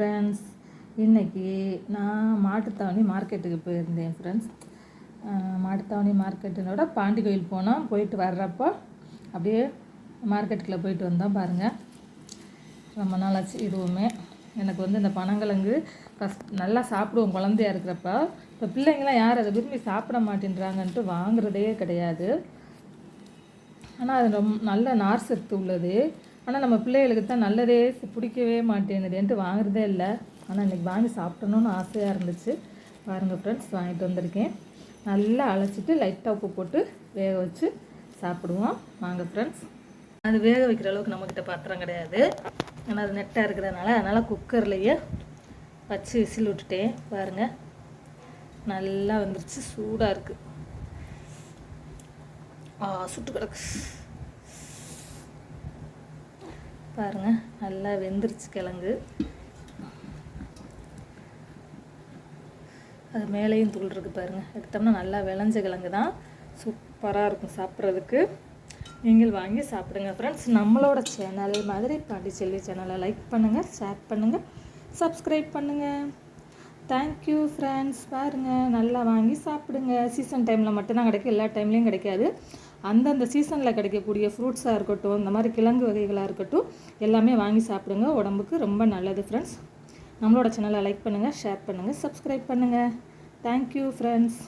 Friends, இன்றைக்கி நான் மாட்டுத்தாவணி மார்க்கெட்டுக்கு போயிருந்தேன் ஃப்ரெண்ட்ஸ். மாட்டுத்தாவணி மார்க்கெட்டினோட பாண்டி கோயில் போனோம். போயிட்டு வர்றப்போ அப்படியே மார்க்கெட்டுக்குள்ளே போயிட்டு வந்தோம். பாருங்கள், ரொம்ப நாளாச்சு. இதுவுமே எனக்கு இந்த பனங்கிழங்கு நல்லா சாப்பிடுவோம் குழந்தையாக இருக்கிறப்ப. இப்போ பிள்ளைங்களாம் யார் அதை விரும்பி சாப்பிட மாட்டேன்றாங்கன்ட்டு வாங்குறதே கிடையாது. ஆனால் அது ரொம்ப நல்ல நார் சத்து உள்ளது. ஆனால் நம்ம பிள்ளைகளுக்கு தான் நல்லதே பிடிக்கவே மாட்டேங்குதுன்ட்டு வாங்குறதே இல்லை. ஆனால் இன்றைக்கி வாங்கி சாப்பிடணுன்னு ஆசையாக இருந்துச்சு. பாருங்கள் ஃப்ரெண்ட்ஸ், வாங்கிட்டு வந்திருக்கேன். நல்லா அழைச்சிட்டு லைட்டாக உப்பு போட்டு வேக வச்சு சாப்பிடுவோம். வாங்க ஃப்ரெண்ட்ஸ். அது வேக வைக்கிற அளவுக்கு நம்மக்கிட்ட பாத்திரம் கிடையாது. ஆனால் அது நெட்டாக இருக்கிறதுனால அதனால் குக்கர்லேயே வச்சு விசில் விட்டுட்டேன். பாருங்கள், நல்லா வந்துருச்சு. சூடாக இருக்குது. சுட்டு கிடக்கு பாருங்கள். நல்லா வெந்துருச்சு கிழங்கு. அது மேலேயும் தூள் இருக்குது பாருங்கள். எடுத்தோம்னா நல்லா விளைஞ்ச கிழங்கு தான். சூப்பராக இருக்கும் சாப்பிட்றதுக்கு. நீங்கள் வாங்கி சாப்பிடுங்க ஃப்ரெண்ட்ஸ். நம்மளோட சேனல் மாதிரி பாண்டிச்செல்வி சேனலை லைக் பண்ணுங்கள், ஷேர் பண்ணுங்கள், சப்ஸ்கிரைப் பண்ணுங்கள். Thank you friends. பாருங்கள், நல்லா வாங்கி சாப்பிடுங்க. சீசன் டைமில் மட்டும்தான் கிடைக்கும், எல்லா டைம்லேயும் கிடைக்காது. அந்தந்த சீசனில் கிடைக்கக்கூடிய ஃப்ரூட்ஸாக இருக்கட்டும், இந்த மாதிரி கிழங்கு வகைகளாக இருக்கட்டும், எல்லாமே வாங்கி சாப்பிடுங்க. உடம்புக்கு ரொம்ப நல்லது ஃப்ரெண்ட்ஸ். நம்மளோட சேனலை லைக் பண்ணுங்கள், ஷேர் பண்ணுங்கள், சப்ஸ்கிரைப் பண்ணுங்கள். Thank you friends.